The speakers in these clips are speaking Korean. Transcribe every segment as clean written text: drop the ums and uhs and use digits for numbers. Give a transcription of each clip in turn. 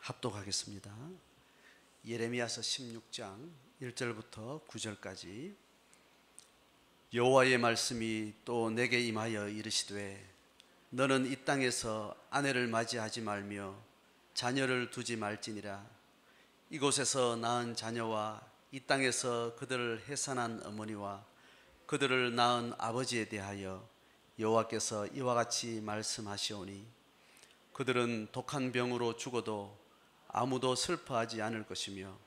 합독하겠습니다. 예레미야서 16장 1절부터 9절까지. 여호와의 말씀이 또 내게 임하여 이르시되 너는 이 땅에서 아내를 맞이하지 말며 자녀를 두지 말지니라. 이곳에서 낳은 자녀와 이 땅에서 그들을 해산한 어머니와 그들을 낳은 아버지에 대하여 여호와께서 이와 같이 말씀하시오니 그들은 독한 병으로 죽어도 아무도 슬퍼하지 않을 것이며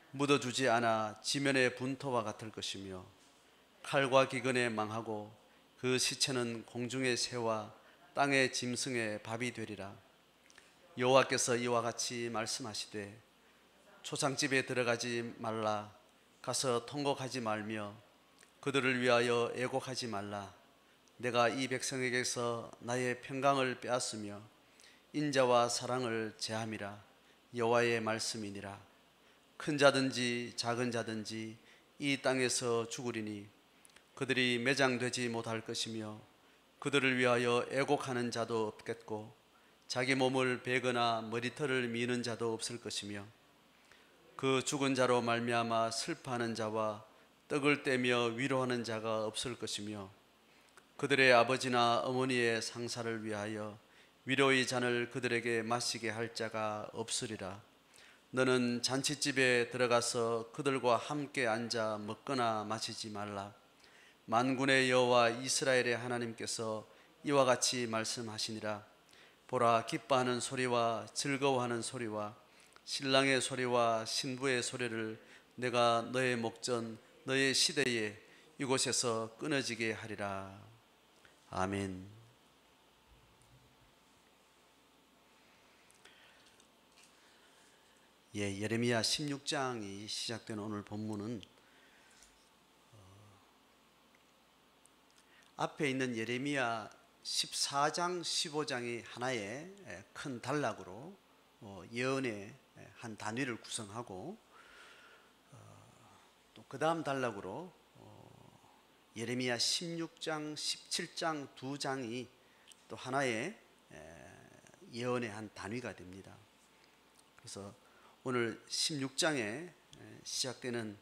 묻어주지 않아 지면의 분토와 같을 것이며 칼과 기근에 망하고 그 시체는 공중의 새와 땅의 짐승의 밥이 되리라. 여호와께서 이와 같이 말씀하시되 초상집에 들어가지 말라. 가서 통곡하지 말며 그들을 위하여 애곡하지 말라. 내가 이 백성에게서 나의 평강을 빼앗으며 인자와 사랑을 제함이라. 여호와의 말씀이니라. 큰 자든지 작은 자든지 이 땅에서 죽으리니 그들이 매장되지 못할 것이며 그들을 위하여 애곡하는 자도 없겠고 자기 몸을 베거나 머리털을 미는 자도 없을 것이며 그 죽은 자로 말미암아 슬퍼하는 자와 떡을 떼며 위로하는 자가 없을 것이며 그들의 아버지나 어머니의 상사를 위하여 위로의 잔을 그들에게 마시게 할 자가 없으리라. 너는 잔치집에 들어가서 그들과 함께 앉아 먹거나 마시지 말라. 만군의 여호와 이스라엘의 하나님께서 이와 같이 말씀하시니라. 보라, 기뻐하는 소리와 즐거워하는 소리와 신랑의 소리와 신부의 소리를 내가 너의 목전 너의 시대에 이곳에서 끊어지게 하리라. 아멘. 예레미야 16장이 시작된 오늘 본문은 앞에 있는 예레미야 14장, 15장이 하나의 큰 단락으로 예언의 한 단위를 구성하고 또 그 다음 단락으로 예레미야 16장, 17장 두 장이 또 하나의 예언의 한 단위가 됩니다. 그래서 오늘 16장에 시작되는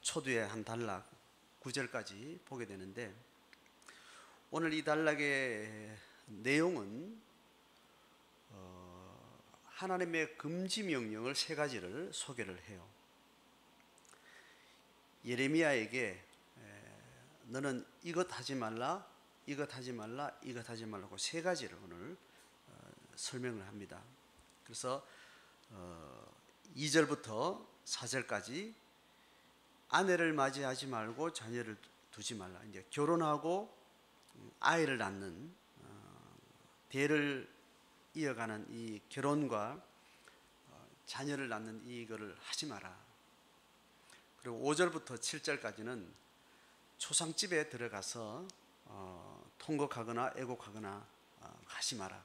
초두의 한 단락 9절까지 보게 되는데 오늘 이 단락의 내용은 하나님의 금지 명령을 세 가지를 소개를 해요. 예레미야에게 너는 이것 하지 말라, 이것 하지 말라, 이것 하지 말라고 세 가지를 오늘 설명을 합니다. 그래서 2절부터 4절까지 아내를 맞이하지 말고 자녀를 두지 말라. 이제 결혼하고 아이를 낳는 대를 이어가는 이 결혼과 자녀를 낳는 이거를 하지 마라. 그리고 5절부터 7절까지는 초상집에 들어가서 통곡하거나 애곡하거나 하지 마라.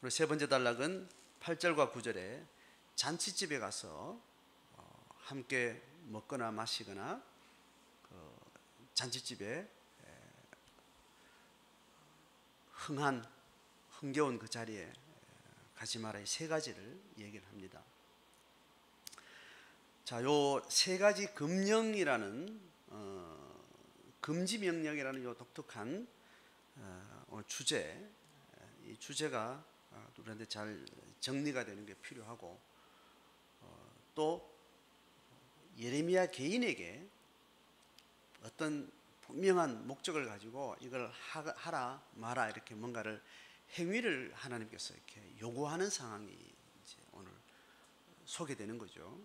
그리고 세 번째 단락은 8절과 9절에 잔치집에 가서 함께 먹거나 마시거나 잔치집에 흥겨운 그 자리에 가지 마라. 이 세 가지를 얘기를 합니다. 자, 요 세 가지 금령이라는 금지 명령이라는 요 독특한 주제, 이 주제가 우리한테 잘 정리가 되는 게 필요하고 또 예레미야 개인에게 어떤 분명한 목적을 가지고 이걸 하라 마라 이렇게 뭔가를 행위를 하나님께서 이렇게 요구하는 상황이 이제 오늘 소개되는 거죠.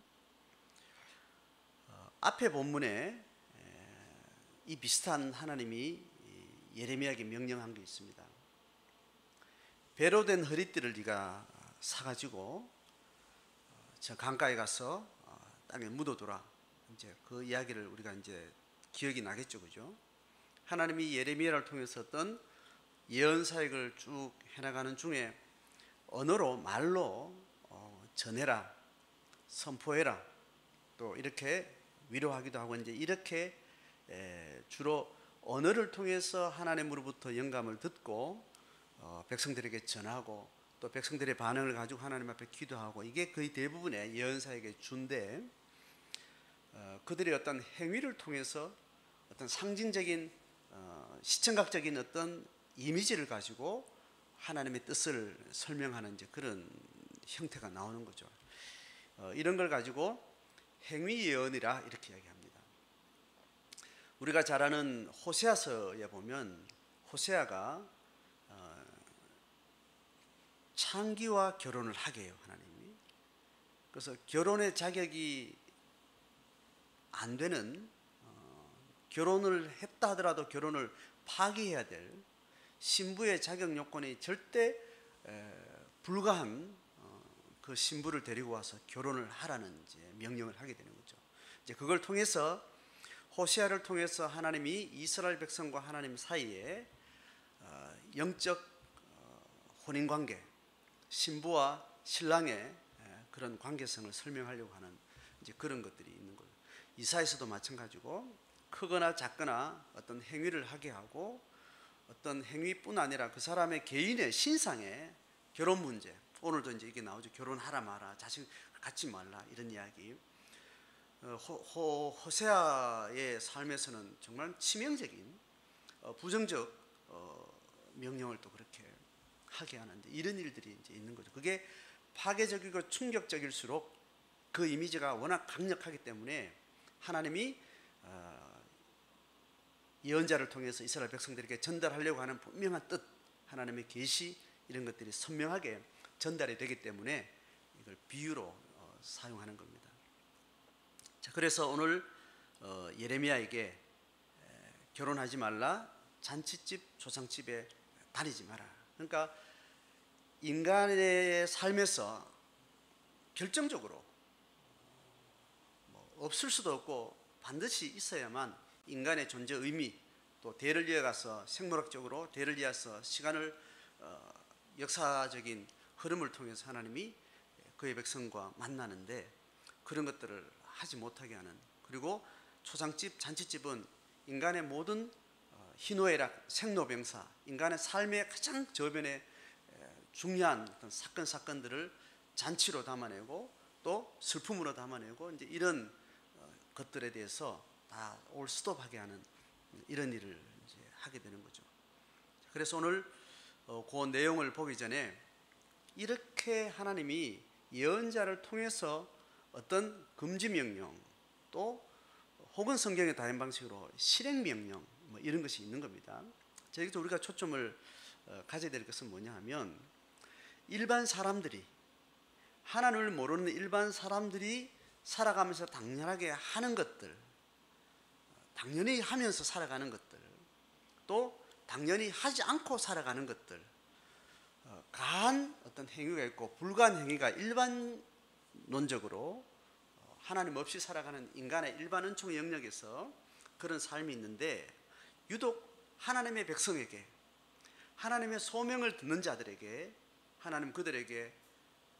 앞에 본문에 이 비슷한 하나님이 예레미야에게 명령한 게 있습니다. 배로 된 허리띠를 네가 사가지고 저 강가에 가서 땅에 묻어두라. 이제 그 이야기를 우리가 이제 기억이 나겠죠, 그죠? 하나님이 예레미야를 통해서 어떤 예언 사역을 쭉 해나가는 중에 언어로 말로 전해라, 선포해라, 또 이렇게 위로하기도 하고 이제 이렇게 주로 언어를 통해서 하나님으로부터 영감을 듣고 백성들에게 전하고 또 백성들의 반응을 가지고 하나님 앞에 기도하고, 이게 거의 대부분의 예언사에게 준데, 그들의 어떤 행위를 통해서 어떤 상징적인 시청각적인 어떤 이미지를 가지고 하나님의 뜻을 설명하는 이제 그런 형태가 나오는 거죠. 이런 걸 가지고 행위 예언이라 이렇게 이야기합니다. 우리가 잘 아는 호세아서에 보면 호세아가 창기와 결혼을 하게 해요, 하나님이. 그래서 결혼의 자격이 안 되는, 결혼을 했다 하더라도 결혼을 파기해야 될 신부의 자격 요건이 절대 불가한 그 신부를 데리고 와서 결혼을 하라는 이제 명령을 하게 되는 거죠. 이제 그걸 통해서, 호세아를 통해서 하나님이 이스라엘 백성과 하나님 사이에 영적 혼인 관계, 신부와 신랑의 그런 관계성을 설명하려고 하는 이제 그런 것들이 있는 거예요. 이사에서도 마찬가지고 크거나 작거나 어떤 행위를 하게 하고, 어떤 행위뿐 아니라 그 사람의 개인의 신상의 결혼 문제, 오늘도 이제 이게 나오죠. 결혼하라 마라, 자식 갖지 말라, 이런 이야기. 호세아의 삶에서는 정말 치명적인 부정적 명령을 또 그렇게 하게 하는데, 이런 일들이 이제 있는 거죠. 그게 파괴적이고 충격적일수록 그 이미지가 워낙 강력하기 때문에 하나님이 예언자를 통해서 이스라엘 백성들에게 전달하려고 하는 분명한 뜻, 하나님의 계시, 이런 것들이 선명하게 전달이 되기 때문에 이걸 비유로 사용하는 겁니다. 자, 그래서 오늘 예레미야에게 결혼하지 말라, 잔치집, 조상집에 다니지 마라. 그러니까 인간의 삶에서 결정적으로 없을 수도 없고 반드시 있어야만 인간의 존재 의미, 또 대를 이어가서 생물학적으로 대를 이어서 시간을 역사적인 흐름을 통해서 하나님이 그의 백성과 만나는데, 그런 것들을 하지 못하게 하는, 그리고 초상집, 잔치집은 인간의 모든 희노애락, 생로병사, 인간의 삶의 가장 저변에 중요한 어떤 사건들을 잔치로 담아내고 또 슬픔으로 담아내고, 이제 이런 것들에 대해서 다 올 스톱하게 하는 이런 일을 이제 하게 되는 거죠. 그래서 오늘 그 내용을 보기 전에, 이렇게 하나님이 예언자를 통해서 어떤 금지 명령, 또 혹은 성경의 다른 방식으로 실행 명령, 뭐 이런 것이 있는 겁니다. 자, 여기서 우리가 초점을 가져야 될 것은 뭐냐 하면, 일반 사람들이, 하나님을 모르는 일반 사람들이 살아가면서 당연하게 하는 것들, 당연히 하면서 살아가는 것들, 또 당연히 하지 않고 살아가는 것들, 가한 어떤 행위가 있고 불가한 행위가 일반론적으로 하나님 없이 살아가는 인간의 일반 은총 영역에서 그런 삶이 있는데, 유독 하나님의 백성에게, 하나님의 소명을 듣는 자들에게 하나님 그들에게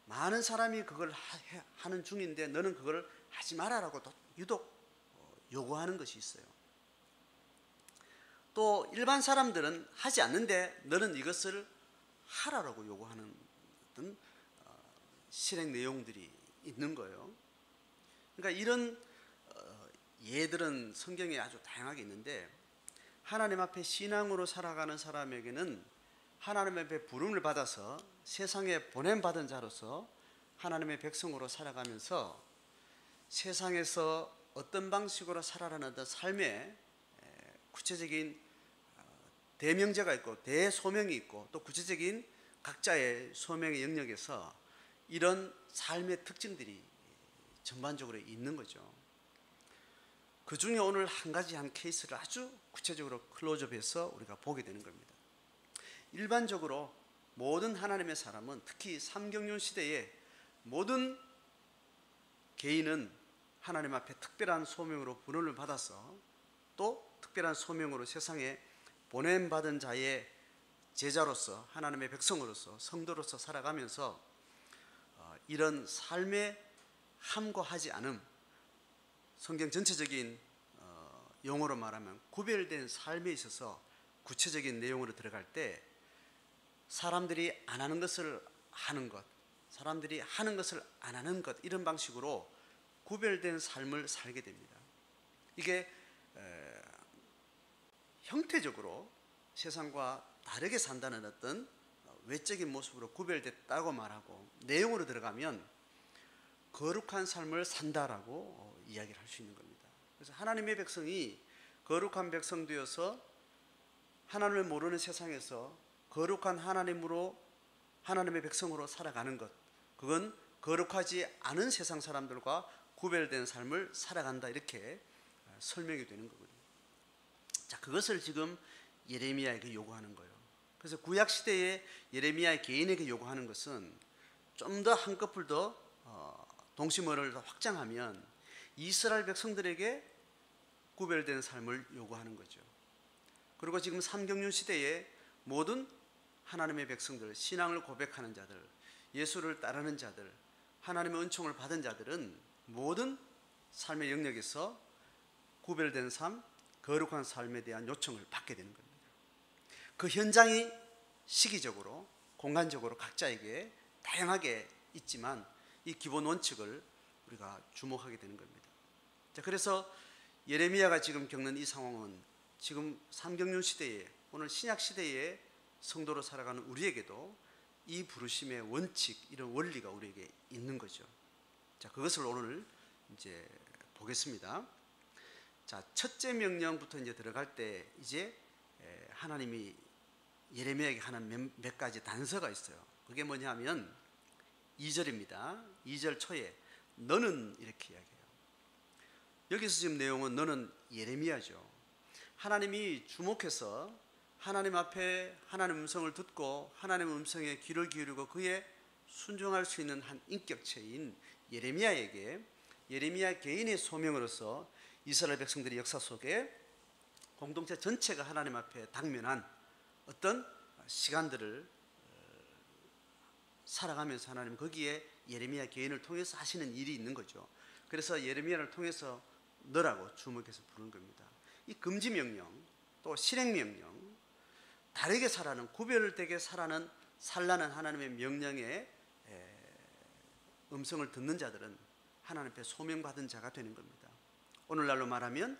많은 사람이 그걸 하는 중인데 너는 그걸 하지 마라라고 유독 요구하는 것이 있어요. 또 일반 사람들은 하지 않는데 너는 이것을 하라라고 요구하는 어떤 실행 내용들이 있는 거예요. 그러니까 이런 예들은 성경에 아주 다양하게 있는데, 하나님 앞에 신앙으로 살아가는 사람에게는 하나님 앞에 부름을 받아서 세상에 보냄받은 자로서 하나님의 백성으로 살아가면서 세상에서 어떤 방식으로 살아가는 어떤 삶의 구체적인 대명제가 있고 대소명이 있고, 또 구체적인 각자의 소명의 영역에서 이런 삶의 특징들이 전반적으로 있는 거죠. 그 중에 오늘 한 가지 한 케이스를 아주 구체적으로 클로즈업해서 우리가 보게 되는 겁니다. 일반적으로 모든 하나님의 사람은, 특히 삼경륜 시대에 모든 개인은 하나님 앞에 특별한 소명으로 부름을 받아서 또 특별한 소명으로 세상에 보냄받은 자의 제자로서, 하나님의 백성으로서, 성도로서 살아가면서 이런 삶에 함구하지 않음, 성경 전체적인 용어로 말하면 구별된 삶에 있어서 구체적인 내용으로 들어갈 때 사람들이 안 하는 것을 하는 것, 사람들이 하는 것을 안 하는 것, 이런 방식으로 구별된 삶을 살게 됩니다. 이게 형태적으로 세상과 다르게 산다는 어떤 외적인 모습으로 구별됐다고 말하고, 내용으로 들어가면 거룩한 삶을 산다라고 이야기를 할 수 있는 겁니다. 그래서 하나님의 백성이 거룩한 백성 되어서 하나님을 모르는 세상에서 거룩한 하나님의 백성으로 살아가는 것, 그건 거룩하지 않은 세상 사람들과 구별된 삶을 살아간다, 이렇게 설명이 되는 거거든요. 자, 그것을 지금 예레미야에게 요구하는 거예요. 그래서 구약 시대에 예레미야 개인에게 요구하는 것은 좀 더 한꺼풀 더 동심어를 더 확장하면 이스라엘 백성들에게 구별된 삶을 요구하는 거죠. 그리고 지금 삼경륜 시대에 모든 하나님의 백성들, 신앙을 고백하는 자들, 예수를 따르는 자들, 하나님의 은총을 받은 자들은 모든 삶의 영역에서 구별된 삶, 거룩한 삶에 대한 요청을 받게 되는 겁니다. 그 현장이 시기적으로, 공간적으로 각자에게 다양하게 있지만 이 기본 원칙을 우리가 주목하게 되는 겁니다. 자, 그래서 예레미야가 지금 겪는 이 상황은 지금 삼경륜 시대에, 오늘 신약 시대에 성도로 살아가는 우리에게도 이 부르심의 원칙, 이런 원리가 우리에게 있는 거죠. 자, 그것을 오늘 이제 보겠습니다. 자, 첫째 명령부터 이제 들어갈 때 이제 하나님이 예레미야에게 하는 몇 가지 단서가 있어요. 그게 뭐냐면 2절입니다. 2절 초에 너는, 이렇게 이야기해요. 여기서 지금 내용은 너는 예레미야죠. 하나님이 주목해서 하나님 앞에 하나님 음성을 듣고 하나님 음성에 귀를 기울이고 그에 순종할 수 있는 한 인격체인 예레미야에게, 예레미야 개인의 소명으로서 이스라엘 백성들의 역사 속에 공동체 전체가 하나님 앞에 당면한 어떤 시간들을 살아가면서 하나님 거기에 예레미야 개인을 통해서 하시는 일이 있는 거죠. 그래서 예레미야를 통해서 너라고 주목해서 부르는 겁니다. 이 금지 명령, 또 실행 명령, 다르게 살아는, 구별되게 살라는 하나님의 명령에 음성을 듣는 자들은 하나님 앞에 소명받은 자가 되는 겁니다. 오늘날로 말하면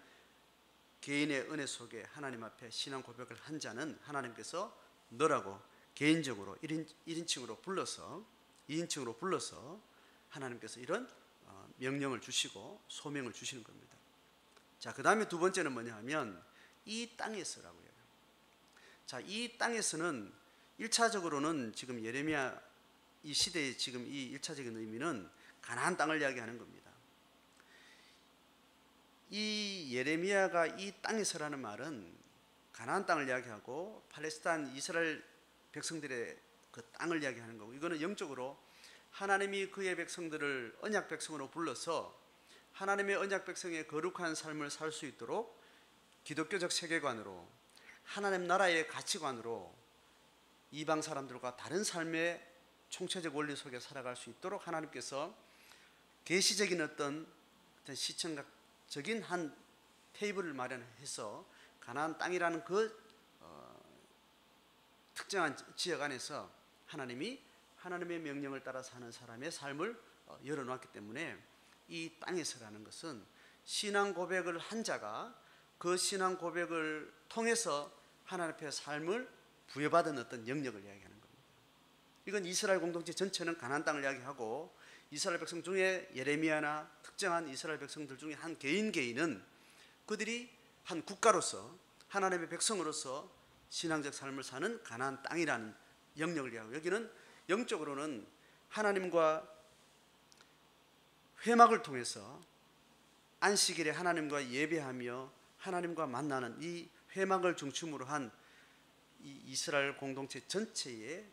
개인의 은혜 속에 하나님 앞에 신앙 고백을 한 자는 하나님께서 너라고 개인적으로 1인칭으로 불러서, 2인칭으로 불러서 하나님께서 이런 명령을 주시고 소명을 주시는 겁니다. 자, 그 다음에 두 번째는 뭐냐 하면 이 땅에서라고 해요. 자, 이 땅에서는 1차적으로는 지금 예레미야 이 시대의 지금 이 1차적인 의미는 가나안 땅을 이야기하는 겁니다. 이 예레미야가 이 땅에서라는 말은 가나안 땅을 이야기하고 팔레스타인 이스라엘 백성들의 그 땅을 이야기하는 거고, 이거는 영적으로 하나님이 그의 백성들을 언약 백성으로 불러서 하나님의 언약 백성의 거룩한 삶을 살 수 있도록 기독교적 세계관으로, 하나님 나라의 가치관으로 이방 사람들과 다른 삶의 총체적 원리 속에 살아갈 수 있도록 하나님께서 계시적인 어떤 시청각적인 한 테이블을 마련해서 가나안 땅이라는 그 특정한 지역 안에서 하나님이 하나님의 명령을 따라 사는 사람의 삶을 열어놓았기 때문에 이 땅에서라는 것은 신앙 고백을 한 자가 그 신앙 고백을 통해서 하나님 앞에 삶을 부여받은 어떤 영역을 이야기하는 겁니다. 이건 이스라엘 공동체 전체는 가나안 땅을 이야기하고, 이스라엘 백성 중에 예레미야나 특정한 이스라엘 백성들 중에 한 개인은 그들이 한 국가로서 하나님의 백성으로서 신앙적 삶을 사는 가나안 땅이라는 영역을 이야기하고, 여기는 영적으로는 하나님과 회막을 통해서 안식일에 하나님과 예배하며 하나님과 만나는 이 회막을 중심으로 한 이 이스라엘 공동체 전체의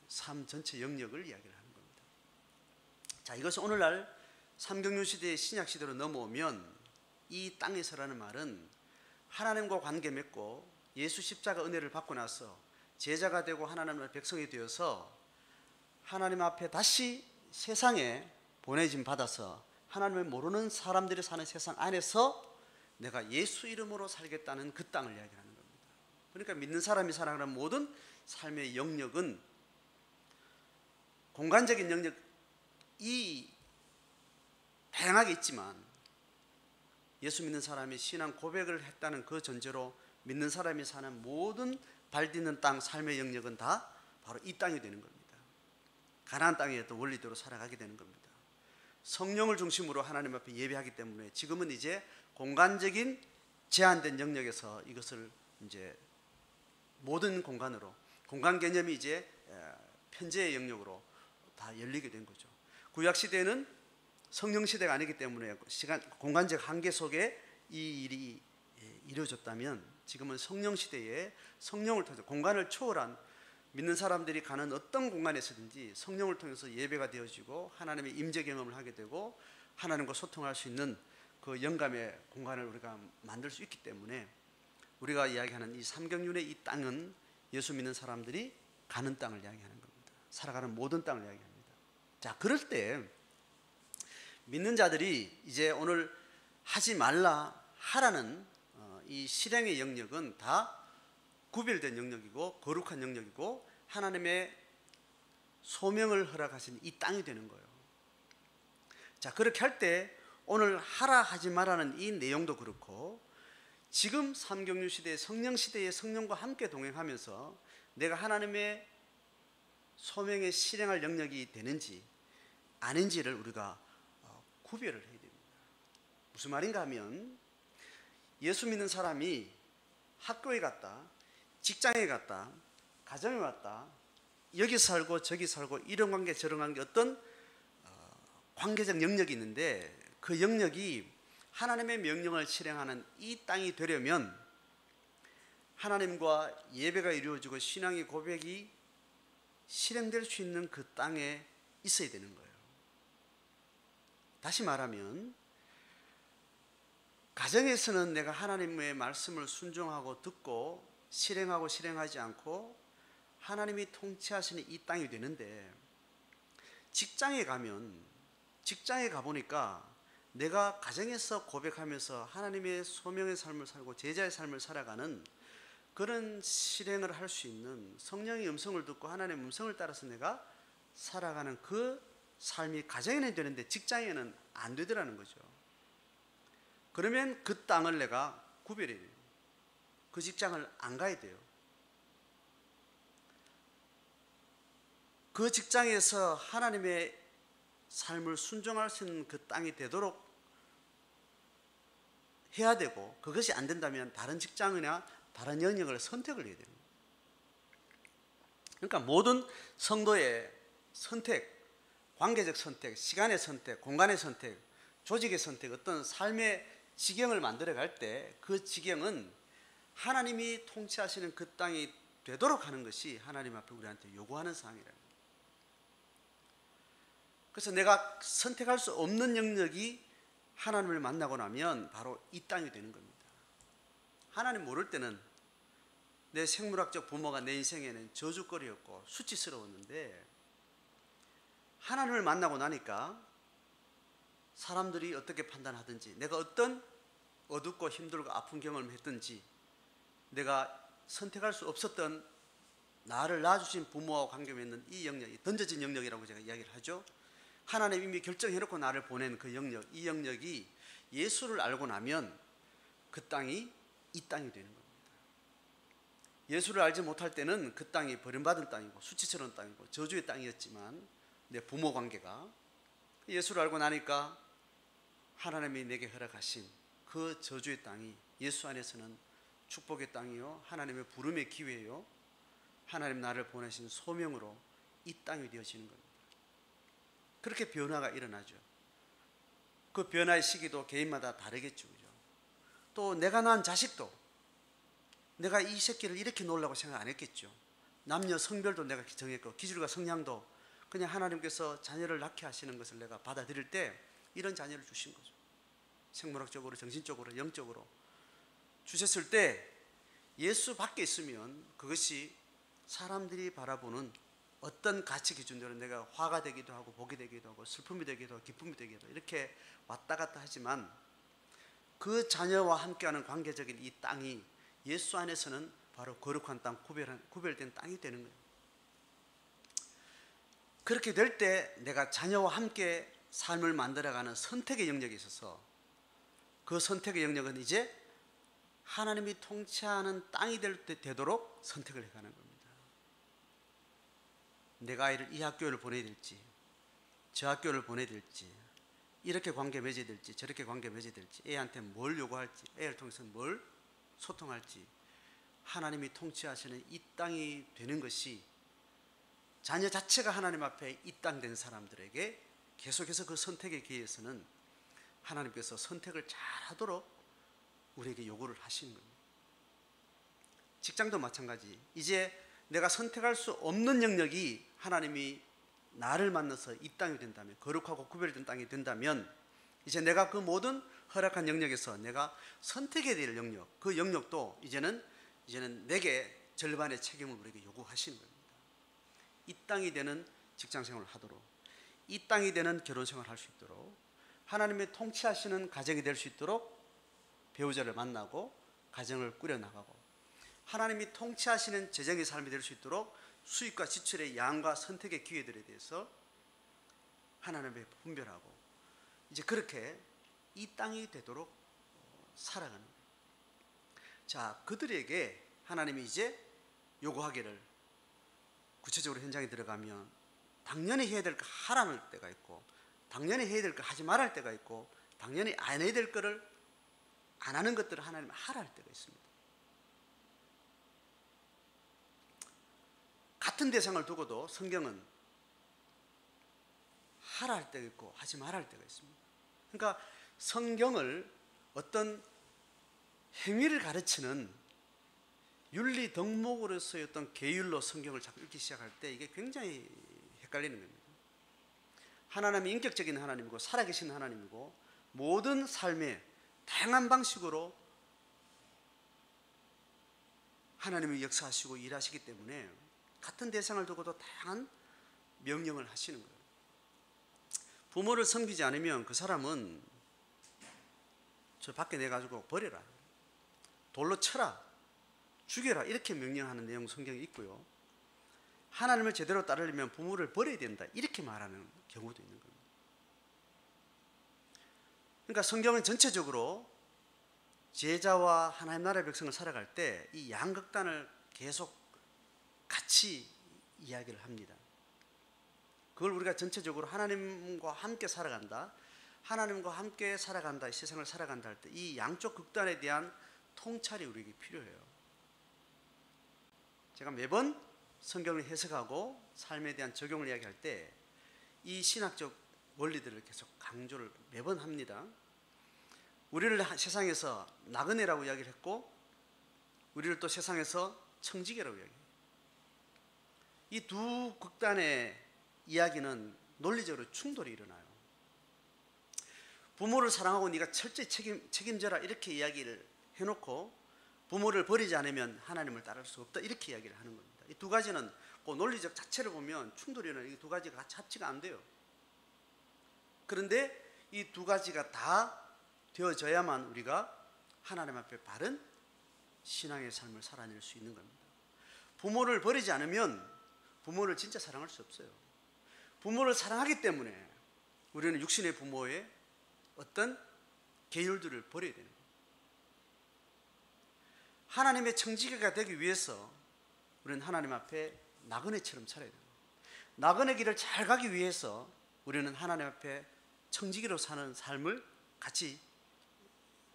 삶 전체 영역을 이야기를 하는 겁니다. 자, 이것은 오늘날 삼경륜 시대의 신약 시대로 넘어오면 이 땅에서라는 말은 하나님과 관계 맺고 예수 십자가 은혜를 받고 나서 제자가 되고 하나님의 백성이 되어서 하나님 앞에 다시 세상에 보내짐 받아서 하나님을 모르는 사람들이 사는 세상 안에서 내가 예수 이름으로 살겠다는 그 땅을 이야기하는 겁니다. 그러니까 믿는 사람이 살아가는 모든 삶의 영역은 공간적인 영역이 다양하게 있지만 예수 믿는 사람이 신앙 고백을 했다는 그 전제로 믿는 사람이 사는 모든 발딛는 땅 삶의 영역은 다 바로 이 땅이 되는 겁니다. 가나안 땅의 어떤 원리대로 살아가게 되는 겁니다. 성령을 중심으로 하나님 앞에 예배하기 때문에 지금은 이제 공간적인 제한된 영역에서 이것을 이제 모든 공간으로, 공간 개념이 이제 편재의 영역으로 다 열리게 된 거죠. 구약 시대는 성령 시대가 아니기 때문에 공간적 한계 속에 이 일이 이루어졌다면 지금은 성령 시대에 성령을 통해서 공간을 초월한 믿는 사람들이 가는 어떤 공간에서든지 성령을 통해서 예배가 되어지고 하나님의 임재 경험을 하게 되고 하나님과 소통할 수 있는 그 영감의 공간을 우리가 만들 수 있기 때문에 우리가 이야기하는 이 삼경륜의 이 땅은 예수 믿는 사람들이 가는 땅을 이야기하는 겁니다. 살아가는 모든 땅을 이야기합니다. 자, 그럴 때 믿는 자들이 이제 오늘 하지 말라 하라는 이 실행의 영역은 다 구별된 영역이고 거룩한 영역이고 하나님의 소명을 허락하신 이 땅이 되는 거예요. 자, 그렇게 할 때 오늘 하라 하지 말라는 이 내용도 그렇고 지금 삼경륜 시대의 성령 시대의 성령과 함께 동행하면서 내가 하나님의 소명에 실행할 영역이 되는지 아닌지를 우리가 구별을 해야 됩니다. 무슨 말인가 하면 예수 믿는 사람이 학교에 갔다, 직장에 갔다, 가정에 왔다, 여기 살고 저기 살고 이런 관계 저런 관계 어떤 관계적 영역이 있는데 그 영역이 하나님의 명령을 실행하는 이 땅이 되려면 하나님과 예배가 이루어지고 신앙의 고백이 실행될 수 있는 그 땅에 있어야 되는 거예요. 다시 말하면 가정에서는 내가 하나님의 말씀을 순종하고 듣고 실행하고 실행하지 않고 하나님이 통치하시는 이 땅이 되는데 직장에 가보니까 내가 가정에서 고백하면서 하나님의 소명의 삶을 살고 제자의 삶을 살아가는 그런 실행을 할 수 있는 성령의 음성을 듣고 하나님의 음성을 따라서 내가 살아가는 그 삶이 가정에는 되는데 직장에는 안 되더라는 거죠. 그러면 그 땅을 내가 구별해야 돼요. 그 직장을 안 가야 돼요. 그 직장에서 하나님의 삶을 순종할 수 있는 그 땅이 되도록 해야 되고 그것이 안 된다면 다른 직장이나 다른 영역을 선택을 해야 됩니다. 그러니까 모든 성도의 선택, 관계적 선택, 시간의 선택, 공간의 선택, 조직의 선택, 어떤 삶의 지경을 만들어 갈 때 그 지경은 하나님이 통치하시는 그 땅이 되도록 하는 것이 하나님 앞에 우리한테 요구하는 사항이라는 거예요. 그래서 내가 선택할 수 없는 영역이 하나님을 만나고 나면 바로 이 땅이 되는 겁니다. 하나님 모를 때는 내 생물학적 부모가 내 인생에는 저주거리였고 수치스러웠는데 하나님을 만나고 나니까 사람들이 어떻게 판단하든지 내가 어떤 어둡고 힘들고 아픈 경험을 했든지 내가 선택할 수 없었던 나를 낳아주신 부모와 관계 맺는 이 영역이 던져진 영역이라고 제가 이야기를 하죠. 하나님 이미 결정해놓고 나를 보낸 그 영역, 이 영역이 예수를 알고 나면 그 땅이 이 땅이 되는 겁니다. 예수를 알지 못할 때는 그 땅이 버림받은 땅이고 수치스러운 땅이고 저주의 땅이었지만 내 부모 관계가 예수를 알고 나니까 하나님이 내게 허락하신 그 저주의 땅이 예수 안에서는 축복의 땅이요 하나님의 부름의 기회요 하나님 나를 보내신 소명으로 이 땅이 되어지는 겁니다. 그렇게 변화가 일어나죠. 그 변화의 시기도 개인마다 다르겠죠. 그죠? 또 내가 낳은 자식도 내가 이 새끼를 이렇게 놓으려고 생각 안 했겠죠. 남녀 성별도 내가 정했고 기질과 성향도 그냥 하나님께서 자녀를 낳게 하시는 것을 내가 받아들일 때 이런 자녀를 주신 거죠. 생물학적으로 정신적으로 영적으로 주셨을 때 예수 밖에 있으면 그것이 사람들이 바라보는 어떤 가치 기준대로 내가 화가 되기도 하고 복이 되기도 하고 슬픔이 되기도 하고 기쁨이 되기도 하고 이렇게 왔다 갔다 하지만 그 자녀와 함께하는 관계적인 이 땅이 예수 안에서는 바로 거룩한 땅 구별된 땅이 되는 거예요. 그렇게 될 때 내가 자녀와 함께 삶을 만들어가는 선택의 영역이 있어서 그 선택의 영역은 이제 하나님이 통치하는 땅이 되도록 선택을 해가는 겁니다. 내가 아이를 이 학교를 보내야 될지 저 학교를 보내야 될지 이렇게 관계 맺어야 될지 저렇게 관계 맺어야 될지 애한테 뭘 요구할지 애를 통해서 뭘 소통할지 하나님이 통치하시는 이 땅이 되는 것이 자녀 자체가 하나님 앞에 이 땅 된 사람들에게 계속해서 그 선택의 기회에서는 하나님께서 선택을 잘 하도록 우리에게 요구를 하시는 겁니다. 직장도 마찬가지. 이제 내가 선택할 수 없는 영역이 하나님이 나를 만나서 이 땅이 된다면, 거룩하고 구별된 땅이 된다면 이제 내가 그 모든 허락한 영역에서 내가 선택해야 될 영역, 그 영역도 이제는 내게 절반의 책임을 우리에게 요구하시는 겁니다. 이 땅이 되는 직장생활을 하도록, 이 땅이 되는 결혼생활을 할 수 있도록, 하나님의 통치하시는 가정이 될 수 있도록 배우자를 만나고 가정을 꾸려나가고, 하나님이 통치하시는 재정의 삶이 될 수 있도록 수입과 지출의 양과 선택의 기회들에 대해서 하나님의 분별하고 이제 그렇게 이 땅이 되도록 살아가는 거예요. 자, 그들에게 하나님이 이제 요구하기를, 구체적으로 현장에 들어가면 당연히 해야 될 거 하라는 때가 있고 당연히 해야 될 거 하지 말할 때가 있고 당연히 안 해야 될 거를 안 하는 것들을 하나님 하라 할 때가 있습니다. 같은 대상을 두고도 성경은 하라 할 때가 있고 하지 말아 할 때가 있습니다. 그러니까 성경을 어떤 행위를 가르치는 윤리 덕목으로서의 어떤 계율로 성경을 자꾸 읽기 시작할 때 이게 굉장히 헷갈리는 겁니다. 하나님이 인격적인 하나님이고 살아계신 하나님이고 모든 삶에 다양한 방식으로 하나님이 역사하시고 일하시기 때문에 같은 대상을 두고도 다양한 명령을 하시는 거예요. 부모를 섬기지 않으면 그 사람은 저 밖에 내가지고 버려라, 돌로 쳐라, 죽여라, 이렇게 명령하는 내용 성경이 있고요. 하나님을 제대로 따르려면 부모를 버려야 된다, 이렇게 말하는 경우도 있는 겁니다. 그러니까 성경은 전체적으로 제자와 하나님 나라의 백성을 살아갈 때 이 양극단을 계속 같이 이야기를 합니다. 그걸 우리가 전체적으로 하나님과 함께 살아간다, 하나님과 함께 살아간다, 이 세상을 살아간다 할 때 이 양쪽 극단에 대한 통찰이 우리에게 필요해요. 제가 매번 성경을 해석하고 삶에 대한 적용을 이야기할 때 이 신학적 원리들을 계속 강조를 매번 합니다. 우리를 세상에서 나그네라고 이야기를 했고 우리를 또 세상에서 청지기라고 이야기해요. 이 두 극단의 이야기는 논리적으로 충돌이 일어나요. 부모를 사랑하고 네가 철저히 책임져라, 이렇게 이야기를 해놓고 부모를 버리지 않으면 하나님을 따를 수 없다, 이렇게 이야기를 하는 겁니다. 이 두 가지는 그 논리적 자체를 보면 충돌이 일어나요. 이 두 가지가 같이 합치가 안 돼요. 그런데 이 두 가지가 다 되어져야만 우리가 하나님 앞에 바른 신앙의 삶을 살아낼 수 있는 겁니다. 부모를 버리지 않으면 부모를 진짜 사랑할 수 없어요. 부모를 사랑하기 때문에 우리는 육신의 부모의 어떤 계율들을 버려야 되는 거예요. 하나님의 청지기가 되기 위해서 우리는 하나님 앞에 나그네처럼 살아야 돼요. 나그네 길을 잘 가기 위해서 우리는 하나님 앞에 청지기로 사는 삶을 같이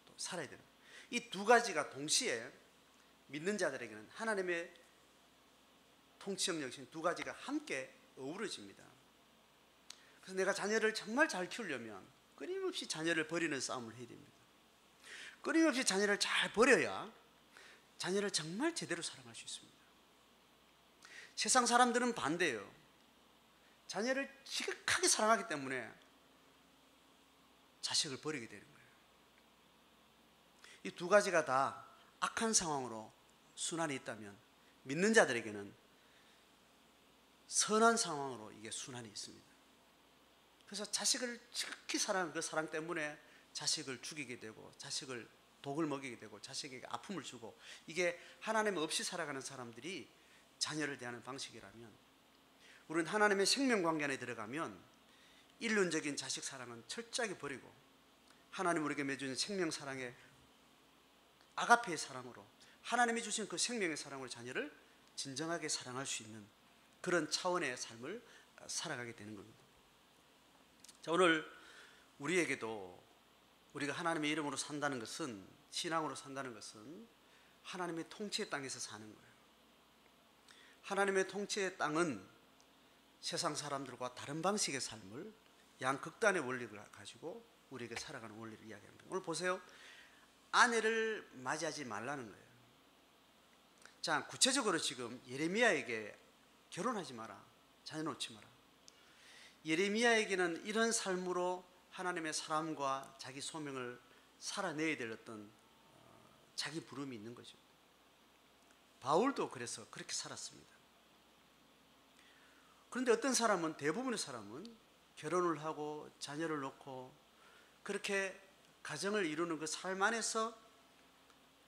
또 살아야 돼요. 이 두 가지가 동시에 믿는 자들에게는 하나님의 통치 영역이신 두 가지가 함께 어우러집니다. 그래서 내가 자녀를 정말 잘 키우려면 끊임없이 자녀를 버리는 싸움을 해야 됩니다. 끊임없이 자녀를 잘 버려야 자녀를 정말 제대로 사랑할 수 있습니다. 세상 사람들은 반대예요. 자녀를 지극하게 사랑하기 때문에 자식을 버리게 되는 거예요. 이 두 가지가 다 악한 상황으로 순환이 있다면 믿는 자들에게는 선한 상황으로 이게 순환이 있습니다. 그래서 자식을 지극히 사랑하는 그 사랑 때문에 자식을 죽이게 되고 자식을 독을 먹이게 되고 자식에게 아픔을 주고, 이게 하나님 없이 살아가는 사람들이 자녀를 대하는 방식이라면 우리는 하나님의 생명관계 안에 들어가면 인륜적인 자식 사랑은 철저하게 버리고 하나님 우리에게 맺은 생명 사랑의 아가페의 사랑으로 하나님이 주신 그 생명의 사랑으로 자녀를 진정하게 사랑할 수 있는 그런 차원의 삶을 살아가게 되는 겁니다. 자, 오늘 우리에게도 우리가 하나님의 이름으로 산다는 것은, 신앙으로 산다는 것은 하나님의 통치의 땅에서 사는 거예요. 하나님의 통치의 땅은 세상 사람들과 다른 방식의 삶을, 양극단의 원리를 가지고 우리에게 살아가는 원리를 이야기합니다. 오늘 보세요. 아내를 맞이하지 말라는 거예요. 자, 구체적으로 지금 예레미야에게 결혼하지 마라, 자녀 놓지 마라. 예레미야에게는 이런 삶으로 하나님의 사람과 자기 소명을 살아내야 될 어떤 자기 부름이 있는 거죠. 바울도 그래서 그렇게 살았습니다. 그런데 어떤 사람은, 대부분의 사람은 결혼을 하고 자녀를 놓고 그렇게 가정을 이루는 그 삶 안에서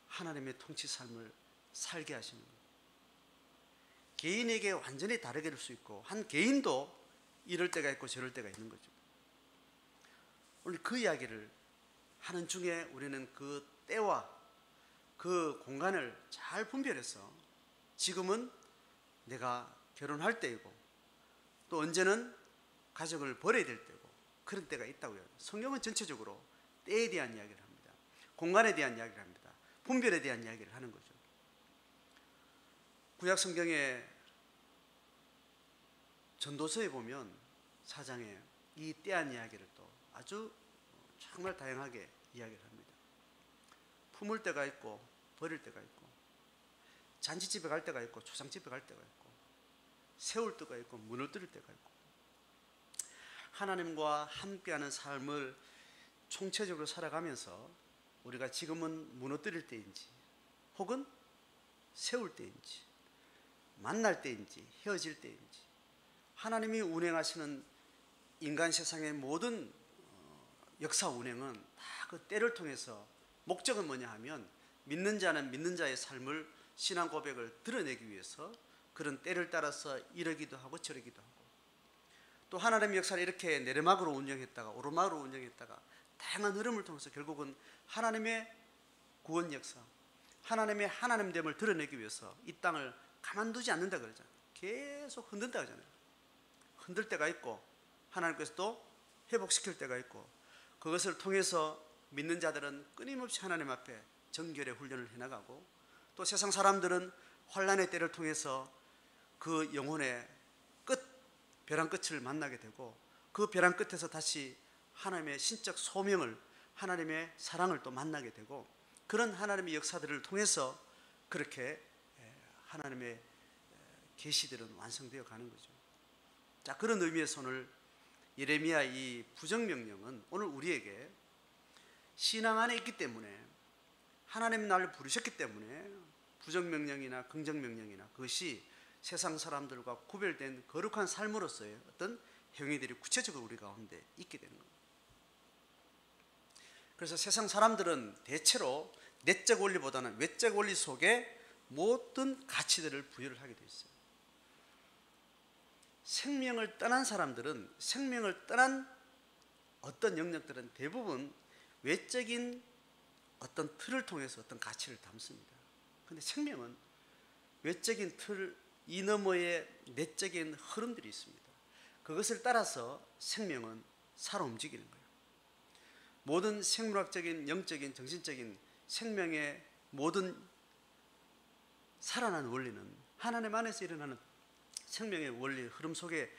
하나님의 통치 삶을 살게 하시는 거예요. 개인에게 완전히 다르게 될 수 있고, 한 개인도 이럴 때가 있고 저럴 때가 있는 거죠. 오늘 그 이야기를 하는 중에 우리는 그 때와 그 공간을 잘 분별해서 지금은 내가 결혼할 때이고 또 언제는 가족을 버려야 될 때고 그런 때가 있다고요. 성경은 전체적으로 때에 대한 이야기를 합니다. 공간에 대한 이야기를 합니다. 분별에 대한 이야기를 하는 거죠. 구약 성경의 전도서에 보면 4장에 이 때한 이야기를 또 아주 정말 다양하게 이야기를 합니다. 품을 때가 있고 버릴 때가 있고, 잔치집에 갈 때가 있고 초상집에 갈 때가 있고, 세울 때가 있고 무너뜨릴 때가 있고, 하나님과 함께하는 삶을 총체적으로 살아가면서 우리가 지금은 무너뜨릴 때인지 혹은 세울 때인지 만날 때인지 헤어질 때인지, 하나님이 운행하시는 인간 세상의 모든 역사 운행은 다 그 때를 통해서, 목적은 뭐냐 하면 믿는 자는 믿는 자의 삶을, 신앙 고백을 드러내기 위해서 그런 때를 따라서 이러기도 하고 저러기도 하고, 또 하나님의 역사를 이렇게 내리막으로 운영했다가 오르막으로 운영했다가 다양한 흐름을 통해서 결국은 하나님의 구원 역사, 하나님의 하나님됨을 드러내기 위해서 이 땅을 가만두지 않는다 그러잖아요. 계속 흔든다 그러잖아요. 흔들 때가 있고 하나님께서 또 회복시킬 때가 있고, 그것을 통해서 믿는 자들은 끊임없이 하나님 앞에 정결의 훈련을 해나가고, 또 세상 사람들은 환난의 때를 통해서 그 영혼의 끝, 벼랑 끝을 만나게 되고, 그 벼랑 끝에서 다시 하나님의 신적 소명을, 하나님의 사랑을 또 만나게 되고, 그런 하나님의 역사들을 통해서 그렇게 하나님의 계시들은 완성되어 가는 거죠. 자, 그런 의미에서 오늘 예레미야 이 부정명령은 오늘 우리에게 신앙 안에 있기 때문에, 하나님이 나를 부르셨기 때문에 부정명령이나 긍정명령이나 그것이 세상 사람들과 구별된 거룩한 삶으로서의 어떤 행위들이 구체적으로 우리 가운데 있게 되는 겁니다. 그래서 세상 사람들은 대체로 내적 원리보다는 외적 원리 속에 모든 가치들을 부여를 하게 되어 있어요. 생명을 떠난 사람들은, 생명을 떠난 어떤 영역들은 대부분 외적인 어떤 틀을 통해서 어떤 가치를 담습니다. 그런데 생명은 외적인 틀 이 너머에 내적인 흐름들이 있습니다. 그것을 따라서 생명은 살아 움직이는 거예요. 모든 생물학적인, 영적인, 정신적인 생명의 모든 살아나는 원리는 하나님 안에서 일어나는 생명의 원리 흐름 속에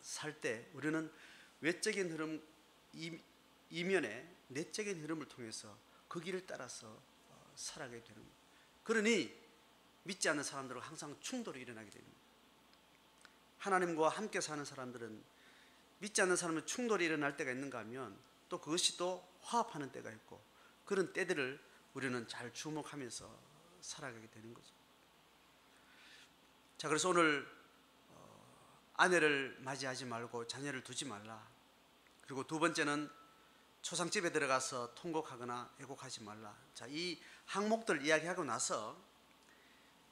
살 때 우리는 외적인 흐름 이면에 내적인 흐름을 통해서 그 길을 따라서 살아가게 되는 거예요. 그러니 믿지 않는 사람들은 항상 충돌이 일어나게 됩니다. 하나님과 함께 사는 사람들은 믿지 않는 사람은 충돌이 일어날 때가 있는가 하면 또 그것이 또 화합하는 때가 있고, 그런 때들을 우리는 잘 주목하면서 살아가게 되는 거죠. 자, 그래서 오늘 아내를 맞이하지 말고 자녀를 두지 말라. 그리고 두 번째는 초상집에 들어가서 통곡하거나 애곡하지 말라. 자, 이 항목들 이야기하고 나서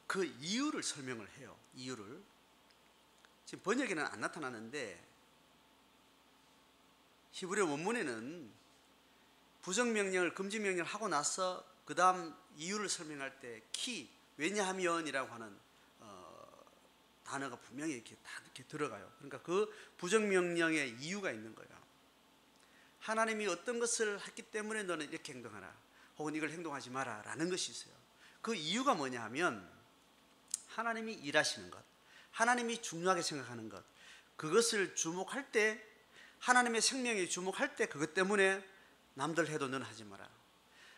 그 이유를 설명을 해요. 이유를. 지금 번역에는 안 나타나는데 히브리 원문에는 부정명령을 금지명령을 하고 나서 그 다음 이유를 설명할 때 키, 왜냐하면이라고 하는 단어가 분명히 이렇게 다 이렇게 들어가요. 그러니까 그 부정명령의 이유가 있는 거예요. 하나님이 어떤 것을 했기 때문에 너는 이렇게 행동하라, 혹은 이걸 행동하지 마라 라는 것이 있어요. 그 이유가 뭐냐 하면 하나님이 일하시는 것, 하나님이 중요하게 생각하는 것, 그것을 주목할 때, 하나님의 생명에 주목할 때 그것 때문에 남들 해도 너는 하지 마라.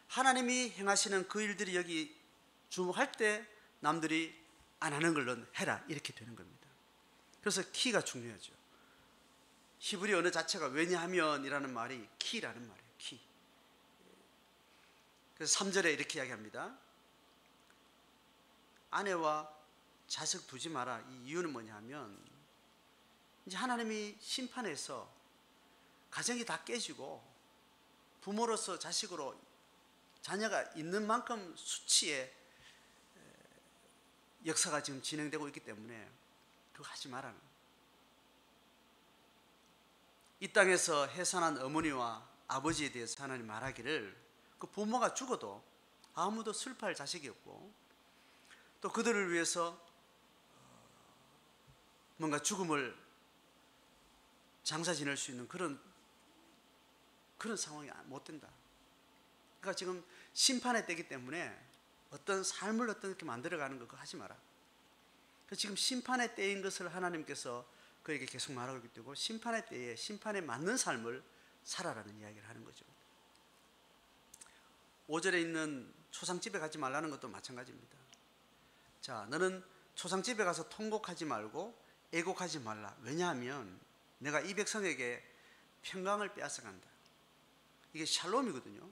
하나님이 행하시는 그 일들이 여기 주목할 때 남들이 안 하는 걸 넌 해라, 이렇게 되는 겁니다. 그래서 키가 중요하죠. 히브리 언어 자체가 왜냐하면이라는 말이 키라는 말이에요. 키. 그래서 3절에 이렇게 이야기합니다. 아내와 자식 두지 마라. 이 이유는 뭐냐 하면 이제 하나님이 심판해서 가정이 다 깨지고 부모로서 자식으로 자녀가 있는 만큼 수치의 역사가 지금 진행되고 있기 때문에 그거 하지 말라는 거예요. 이 땅에서 해산한 어머니와 아버지에 대해서 하나님 말하기를 그 부모가 죽어도 아무도 슬퍼할 자식이 없고 또 그들을 위해서 뭔가 죽음을 장사 지낼 수 있는 그런 상황이 못 된다. 그러니까 지금 심판의 때이기 때문에 어떤 삶을 어떻게 만들어가는 거 그거 하지 마라. 지금 심판의 때인 것을 하나님께서 그에게 계속 말하고 있기 때문에 심판의 때에 심판에 맞는 삶을 살아라는 이야기를 하는 거죠. 5절에 있는 초상집에 가지 말라는 것도 마찬가지입니다. 자, 너는 초상집에 가서 통곡하지 말고 애곡하지 말라. 왜냐하면 내가 이 백성에게 평강을 빼앗아간다. 이게 샬롬이거든요.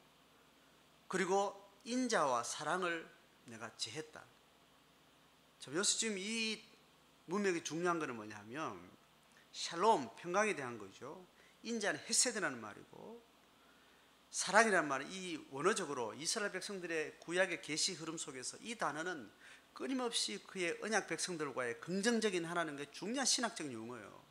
그리고 인자와 사랑을 내가 제했다. 여기서 지금 이 문맥이 중요한 것은 뭐냐면 샬롬, 평강에 대한 거죠. 인자는 헤세드라는 말이고 사랑이라는 말은 이 원어적으로 이스라엘 백성들의 구약의 계시 흐름 속에서 이 단어는 끊임없이 그의 언약 백성들과의 긍정적인 하나님의 중요한 신학적 용어예요.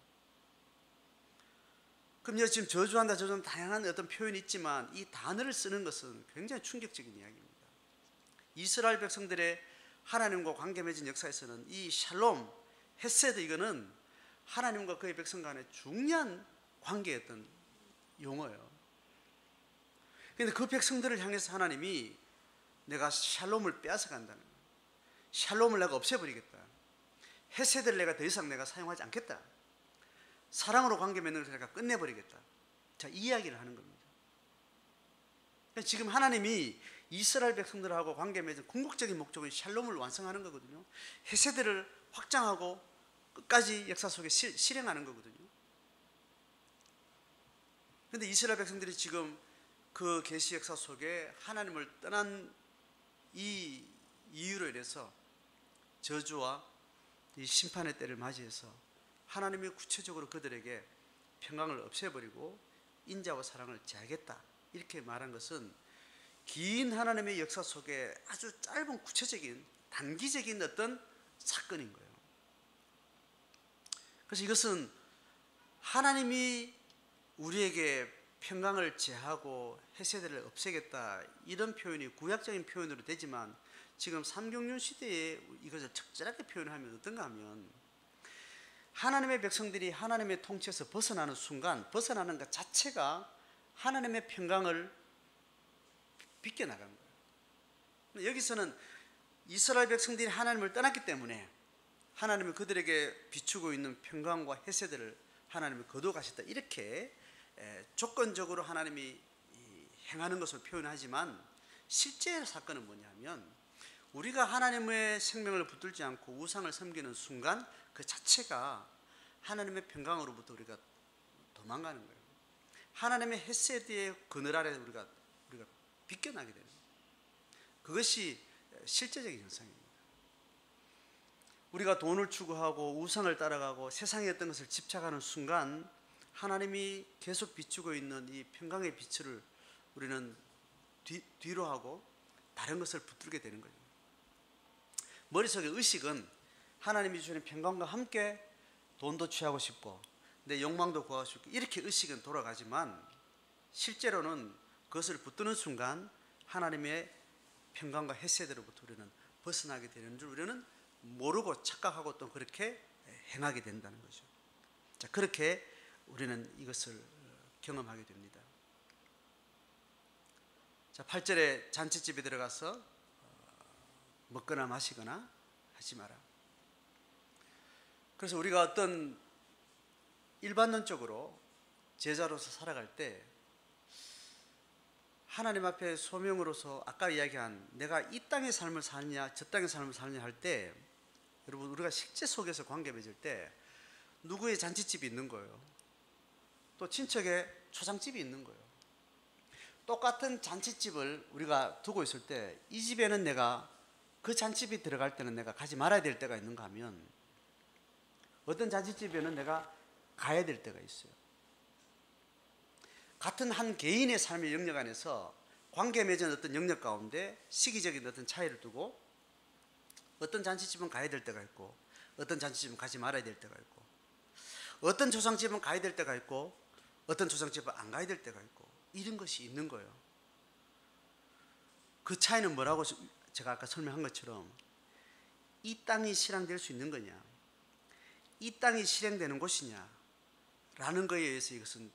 그럼 여기 지금 저주한다, 다양한 어떤 표현이 있지만 이 단어를 쓰는 것은 굉장히 충격적인 이야기입니다. 이스라엘 백성들의 하나님과 관계 맺은 역사에서는 이 샬롬, 헤세드, 이거는 하나님과 그의 백성 간의 중요한 관계였던 용어예요. 그런데 그 백성들을 향해서 하나님이 내가 샬롬을 빼앗아 간다는 거예요. 샬롬을 내가 없애버리겠다. 헤세드를 내가 더 이상 내가 사용하지 않겠다. 사랑으로 관계 맺는 것을 내가 끝내버리겠다. 자, 이 이야기를 하는 겁니다. 지금 하나님이 이스라엘 백성들하고 관계 맺은 궁극적인 목적은 샬롬을 완성하는 거거든요. 헤세드를 확장하고 끝까지 역사 속에 실행하는 거거든요. 그런데 이스라엘 백성들이 지금 그 계시 역사 속에 하나님을 떠난 이 이유로 인해서 저주와 이 심판의 때를 맞이해서 하나님이 구체적으로 그들에게 평강을 없애버리고 인자와 사랑을 제하겠다, 이렇게 말한 것은 긴 하나님의 역사 속에 아주 짧은 구체적인 단기적인 어떤 사건인 거예요. 그래서 이것은 하나님이 우리에게 평강을 제하고 헤세드를 없애겠다, 이런 표현이 구약적인 표현으로 되지만 지금 삼경륜 시대에 이것을 적절하게 표현하면 어떤가 하면 하나님의 백성들이 하나님의 통치에서 벗어나는 순간, 벗어나는 것 자체가 하나님의 평강을 비껴나간 거예요. 여기서는 이스라엘 백성들이 하나님을 떠났기 때문에 하나님은 그들에게 비추고 있는 평강과 헤세드를 하나님이 거둬가셨다, 이렇게 조건적으로 하나님이 행하는 것을 표현하지만 실제 사건은 뭐냐면 우리가 하나님의 생명을 붙들지 않고 우상을 섬기는 순간 그 자체가 하나님의 평강으로부터 우리가 도망가는 거예요. 하나님의 헤세드의 그늘 아래 우리가 비껴나게 되는 거예요. 그것이 실제적인 현상입니다. 우리가 돈을 추구하고 우상을 따라가고 세상의 어떤 것을 집착하는 순간 하나님이 계속 비추고 있는 이 평강의 빛을 우리는 뒤로 하고 다른 것을 붙들게 되는 거예요. 머릿속의 의식은 하나님이 주시는 평강과 함께 돈도 취하고 싶고 내 욕망도 구하고 싶고 이렇게 의식은 돌아가지만 실제로는 그것을 붙드는 순간 하나님의 평강과 헤세드로부터 우리는 벗어나게 되는 줄 우리는 모르고 착각하고 또 그렇게 행하게 된다는 거죠. 자, 그렇게 우리는 이것을 경험하게 됩니다. 자, 8절에 잔치집에 들어가서 먹거나 마시거나 하지 마라. 그래서 우리가 어떤 일반론적으로 제자로서 살아갈 때 하나님 앞에 소명으로서 아까 이야기한 내가 이 땅의 삶을 사느냐 저 땅의 삶을 사느냐 할 때 여러분 우리가 실제 속에서 관계 맺을 때 누구의 잔치집이 있는 거예요. 또 친척의 초상집이 있는 거예요. 똑같은 잔치집을 우리가 두고 있을 때 이 집에는 내가 그 잔치집이 들어갈 때는 내가 가지 말아야 될 때가 있는가 하면 어떤 잔치집에는 내가 가야 될 때가 있어요. 같은 한 개인의 삶의 영역 안에서 관계 맺은 어떤 영역 가운데 시기적인 어떤 차이를 두고 어떤 잔치집은 가야 될 때가 있고 어떤 잔치집은 가지 말아야 될 때가 있고 어떤 조상집은 가야 될 때가 있고 어떤 조상집은 안 가야 될 때가 있고 이런 것이 있는 거예요. 그 차이는 뭐라고 제가 아까 설명한 것처럼 이 땅이 실행될 수 있는 거냐 이 땅이 실행되는 곳이냐 라는 것에 의해서 이것은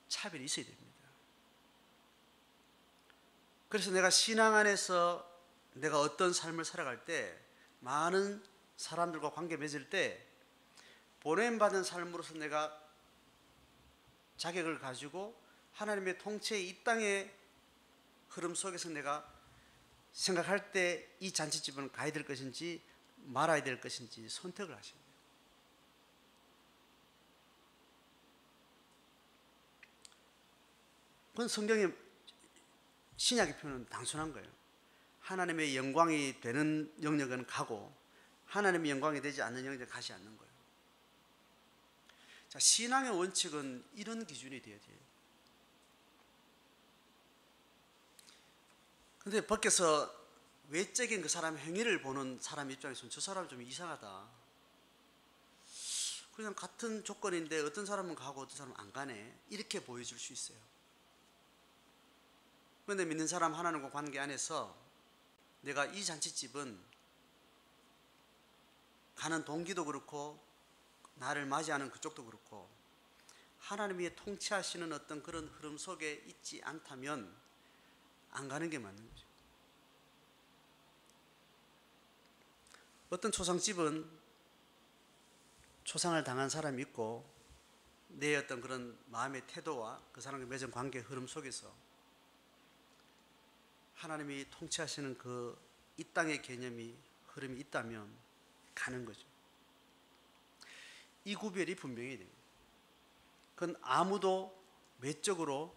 차별이 있어야 됩니다. 그래서 내가 신앙 안에서 내가 어떤 삶을 살아갈 때 많은 사람들과 관계 맺을 때 보냄받은 삶으로서 내가 자격을 가지고 하나님의 통치의 이 땅의 흐름 속에서 내가 생각할 때 이 잔치집은 가야 될 것인지 말아야 될 것인지 선택을 하십니다. 그건 성경의 신약의 표현은 단순한 거예요. 하나님의 영광이 되는 영역은 가고 하나님의 영광이 되지 않는 영역은 가지 않는 거예요. 자, 신앙의 원칙은 이런 기준이 되어야 돼요. 근데 밖에서 외적인 그 사람의 행위를 보는 사람 입장에서는 저 사람 좀 이상하다. 그냥 같은 조건인데 어떤 사람은 가고 어떤 사람은 안 가네. 이렇게 보여줄 수 있어요. 그런데 믿는 사람 하나님과 관계 안에서 내가 이 잔치집은 가는 동기도 그렇고 나를 맞이하는 그쪽도 그렇고 하나님이 통치하시는 어떤 그런 흐름 속에 있지 않다면 안 가는 게 맞는 거죠. 어떤 초상집은 초상을 당한 사람이 있고 내 어떤 그런 마음의 태도와 그 사람과 맺은 관계의 흐름 속에서 하나님이 통치하시는 그 이 땅의 개념이 흐름이 있다면 가는 거죠. 이 구별이 분명히 됩니다. 그건 아무도 외적으로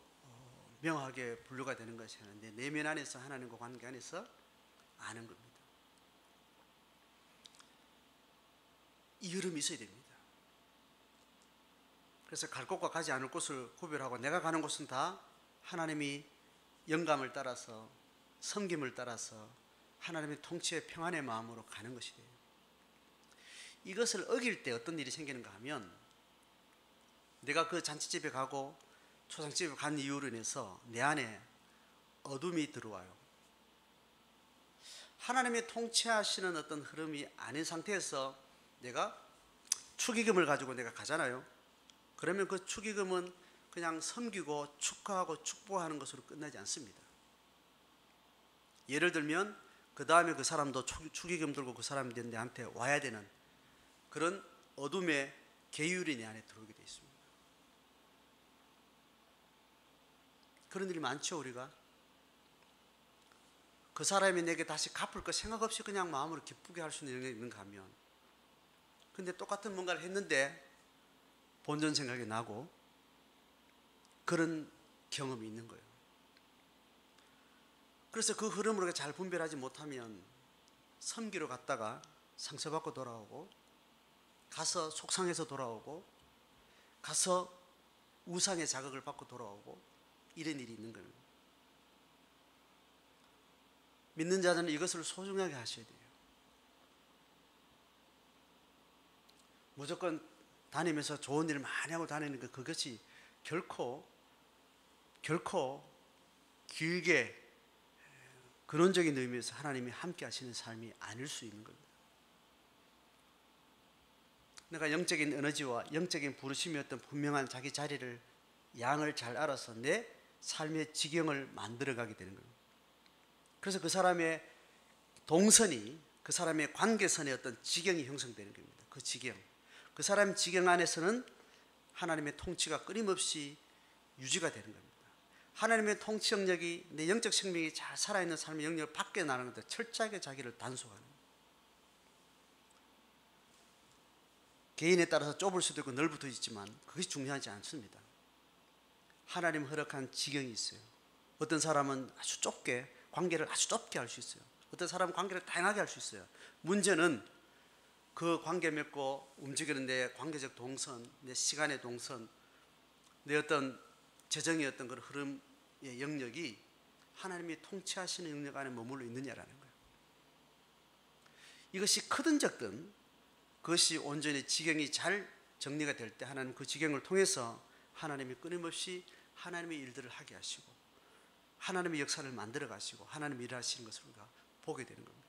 명확하게 분류가 되는 것이 아닌데 내면 안에서 하나님과 관계 안에서 아는 겁니다. 이 흐름이 있어야 됩니다. 그래서 갈 곳과 가지 않을 곳을 구별하고 내가 가는 곳은 다 하나님이 영감을 따라서 섬김을 따라서 하나님의 통치의 평안의 마음으로 가는 것이 돼요. 이것을 어길 때 어떤 일이 생기는가 하면 내가 그 잔치집에 가고 초상집에 간 이유로 인해서 내 안에 어둠이 들어와요. 하나님의 통치하시는 어떤 흐름이 아닌 상태에서 내가 축의금을 가지고 내가 가잖아요. 그러면 그 축의금은 그냥 섬기고 축하하고 축복하는 것으로 끝나지 않습니다. 예를 들면 그 다음에 그 사람도 축의금 들고 그 사람이 내한테 와야 되는 그런 어둠의 계율이 내 안에 들어오게 되어 있습니다. 그런 일이 많죠. 우리가 그 사람이 내게 다시 갚을 거 생각 없이 그냥 마음으로 기쁘게 할 수 있는 능력이 있는가 하면 근데 똑같은 뭔가를 했는데 본전 생각이 나고 그런 경험이 있는 거예요. 그래서 그 흐름으로 잘 분별하지 못하면 섬기러 갔다가 상처받고 돌아오고 가서 속상해서 돌아오고 가서 우상의 자극을 받고 돌아오고 이런 일이 있는 겁니다. 믿는 자들은 이것을 소중하게 하셔야 돼요. 무조건 다니면서 좋은 일을 많이 하고 다니는 것, 그것이 결코 길게 근원적인 의미에서 하나님이 함께 하시는 삶이 아닐 수 있는 겁니다. 내가 영적인 에너지와 영적인 부르심이었던 분명한 자기 자리를, 양을 잘 알아서 내 삶의 지경을 만들어가게 되는 겁니다. 그래서 그 사람의 동선이, 그 사람의 관계선의 어떤 지경이 형성되는 겁니다. 그 지경, 그 사람의 지경 안에서는 하나님의 통치가 끊임없이 유지가 되는 겁니다. 하나님의 통치 영역이, 내 영적 생명이 잘 살아있는 삶의 영역을 밖에 나가는 것도 철저하게 자기를 단속하는 거예요. 개인에 따라서 좁을 수도 있고 넓을 수도 있지만 그것이 중요하지 않습니다. 하나님 허락한 지경이 있어요. 어떤 사람은 아주 좁게, 관계를 아주 좁게 할 수 있어요. 어떤 사람은 관계를 다양하게 할 수 있어요. 문제는 그 관계 맺고 움직이는 내 관계적 동선, 내 시간의 동선, 내 어떤 재정의 어떤 그런 흐름의 영역이 하나님이 통치하시는 영역 안에 머물러 있느냐라는 거예요. 이것이 크든 적든 그것이 온전히 지경이 잘 정리가 될 때 하나님 그 지경을 통해서 하나님이 끊임없이 하나님의 일들을 하게 하시고 하나님의 역사를 만들어 가시고 하나님이 일하시는 것을 우리가 보게 되는 겁니다.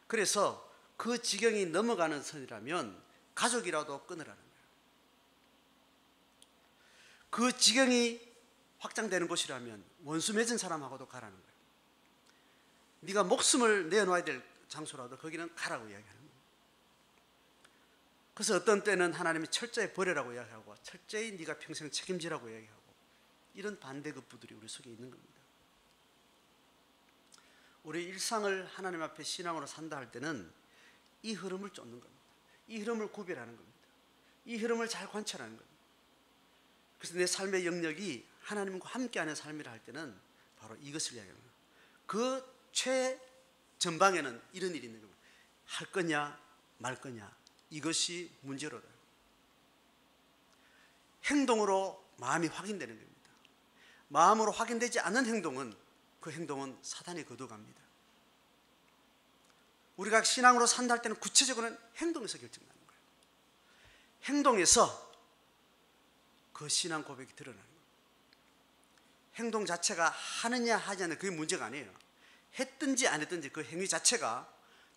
그래서 그 지경이 넘어가는 선이라면 가족이라도 끊으라는 거예요. 그 지경이 확장되는 곳이라면 원수 맺은 사람하고도 가라는 거예요. 네가 목숨을 내어놓아야 될 장소라도 거기는 가라고 이야기하는 거예요. 그래서 어떤 때는 하나님이 철저히 버려라고 이야기하고 철저히 네가 평생 책임지라고 이야기하고 이런 반대급부들이 우리 속에 있는 겁니다. 우리 일상을 하나님 앞에 신앙으로 산다 할 때는 이 흐름을 쫓는 겁니다. 이 흐름을 구별하는 겁니다. 이 흐름을 잘 관찰하는 겁니다. 그래서 내 삶의 영역이 하나님과 함께하는 삶이라 할 때는 바로 이것을 이야기합니다. 그 최전방에는 이런 일이 있는 겁니다. 할 거냐 말 거냐, 이것이 문제로다. 행동으로 마음이 확인되는 겁니다. 마음으로 확인되지 않는 행동은, 그 행동은 사단이 거둬갑니다. 우리가 신앙으로 산다 할 때는 구체적으로는 행동에서 결정나는 거예요. 행동에서 그 신앙 고백이 드러나는 거예요. 행동 자체가 하느냐 하지 않느냐 그게 문제가 아니에요. 했든지 안 했든지 그 행위 자체가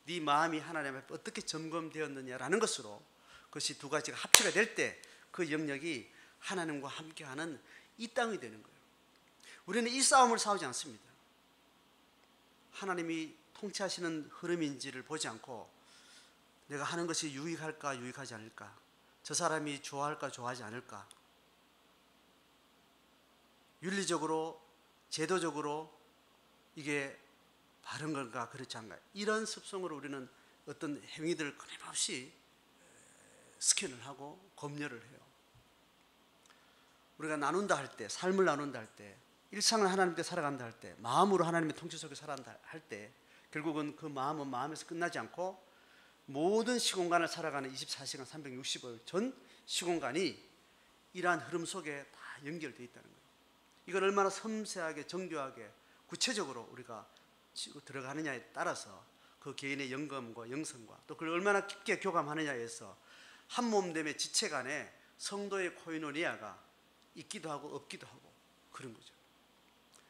네 마음이 하나님 앞에 어떻게 점검되었느냐라는 것으로 그것이 두 가지가 합체가 될 때 그 영역이 하나님과 함께하는 이 땅이 되는 거예요. 우리는 이 싸움을 싸우지 않습니다. 하나님이 통치하시는 흐름인지를 보지 않고 내가 하는 것이 유익할까 유익하지 않을까, 저 사람이 좋아할까 좋아하지 않을까, 윤리적으로 제도적으로 이게 바른 건가 그렇지 않은가, 이런 습성으로 우리는 어떤 행위들을 끊임없이 스캔을 하고 검열을 해요. 우리가 나눈다 할 때, 삶을 나눈다 할 때, 일상을 하나님께 살아간다 할 때, 마음으로 하나님의 통치 속에 살아간다 할 때 결국은 그 마음은 마음에서 끝나지 않고 모든 시공간을 살아가는 24시간 365일 전 시공간이 이러한 흐름 속에 다 연결되어 있다는 거예요. 이걸 얼마나 섬세하게 정교하게 구체적으로 우리가 치고 들어가느냐에 따라서 그 개인의 영감과 영성과 또 그걸 얼마나 깊게 교감하느냐에서 한 몸됨의 지체 간에 성도의 코이노니아가 있기도 하고 없기도 하고 그런 거죠.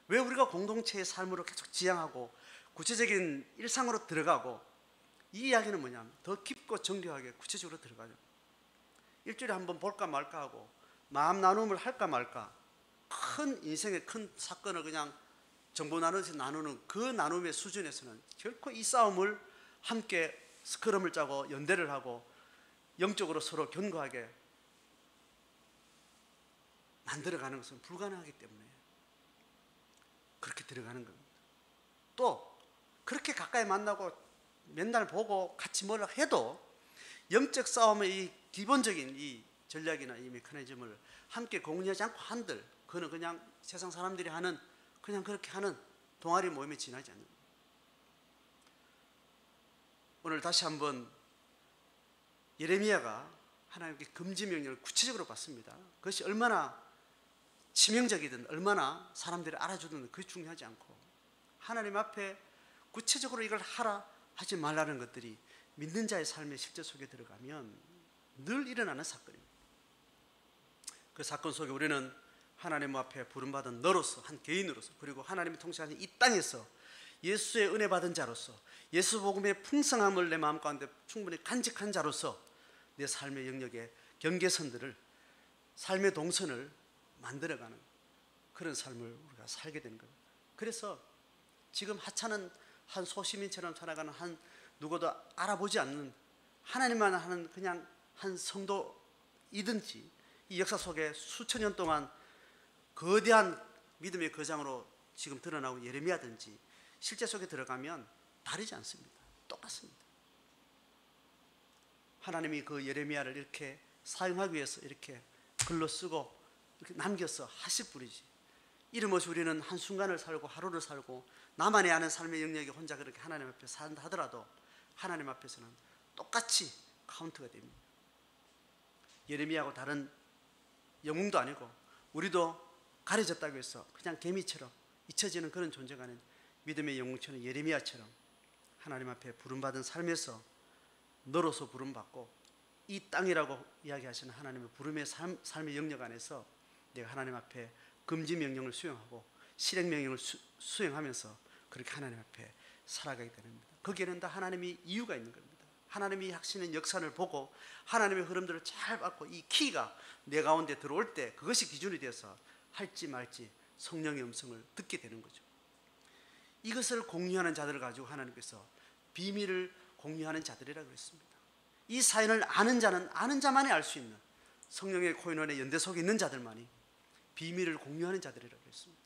왜 우리가 공동체의 삶으로 계속 지향하고 구체적인 일상으로 들어가고, 이 이야기는 뭐냐면 더 깊고 정교하게 구체적으로 들어가죠. 일주일에 한번 볼까 말까 하고 마음 나눔을 할까 말까, 큰 인생의 큰 사건을 그냥 정보 나누는 그 나눔의 수준에서는 결코 이 싸움을 함께 스크럼을 짜고 연대를 하고 영적으로 서로 견고하게 만들어가는 것은 불가능하기 때문에 그렇게 들어가는 겁니다. 또 그렇게 가까이 만나고 맨날 보고 같이 뭐라 해도 영적 싸움의 이 기본적인 이 전략이나 이 메커니즘을 함께 공유하지 않고 한들 그거는 그냥 세상 사람들이 하는 그냥 그렇게 하는 동아리 모임에 지나지 않는 거예요. 오늘 다시 한번 예레미야가 하나님께 금지 명령을 구체적으로 받습니다. 그것이 얼마나 치명적이든 얼마나 사람들이 알아주든 그게 중요하지 않고 하나님 앞에 구체적으로 이걸 하라 하지 말라는 것들이 믿는 자의 삶의 실제 속에 들어가면 늘 일어나는 사건입니다. 그 사건 속에 우리는 하나님 앞에 부름받은 너로서, 한 개인으로서, 그리고 하나님이 통치하는 이 땅에서 예수의 은혜 받은 자로서, 예수 복음의 풍성함을 내 마음 가운데 충분히 간직한 자로서 내 삶의 영역에 경계선들을, 삶의 동선을 만들어가는 그런 삶을 우리가 살게 되는 겁니다. 그래서 지금 하찮은 한 소시민처럼 살아가는 한 누구도 알아보지 않는 하나님만 하는 그냥 한 성도이든지, 이 역사 속에 수천 년 동안 거대한 믿음의 거장으로 지금 드러나고 예레미야든지 실제 속에 들어가면 다르지 않습니다. 똑같습니다. 하나님이 그 예레미야를 이렇게 사용하기 위해서 이렇게 글로 쓰고 이렇게 남겨서 하실 뿐이지, 이름 없이 우리는 한순간을 살고 하루를 살고 나만이 아는 삶의 영역에 혼자 그렇게 하나님 앞에 산다 하더라도 하나님 앞에서는 똑같이 카운트가 됩니다. 예레미야하고 다른 영웅도 아니고 우리도 가려졌다고 해서 그냥 개미처럼 잊혀지는 그런 존재가 아닌 믿음의 영웅처럼 예레미야처럼 하나님 앞에 부름받은 삶에서 너로서 부름받고 이 땅이라고 이야기하시는 하나님의 부름의 삶의 영역 안에서 내가 하나님 앞에 금지 명령을 수행하고 실행 명령을 수행하면서 그렇게 하나님 앞에 살아가게 됩니다. 거기에는 다 하나님이 이유가 있는 겁니다. 하나님이 하시는 역사를 보고 하나님의 흐름들을 잘 받고 이 키가 내 가운데 들어올 때 그것이 기준이 되어서 할지 말지 성령의 음성을 듣게 되는 거죠. 이것을 공유하는 자들을 가지고 하나님께서 비밀을 공유하는 자들이라고 했습니다. 이 사연을 아는 자는 아는 자만이 알 수 있는, 성령의 코인원의 연대 속에 있는 자들만이 비밀을 공유하는 자들이라고 했습니다.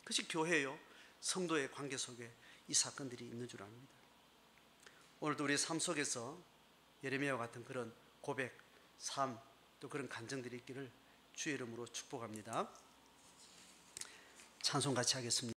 그것이 교회요, 성도의 관계 속에 이 사건들이 있는 줄 압니다. 오늘도 우리의 삶 속에서 예레미야와 같은 그런 고백, 삶, 또 그런 간증들이 있기를 주의 이름으로 축복합니다. 찬송 같이 하겠습니다.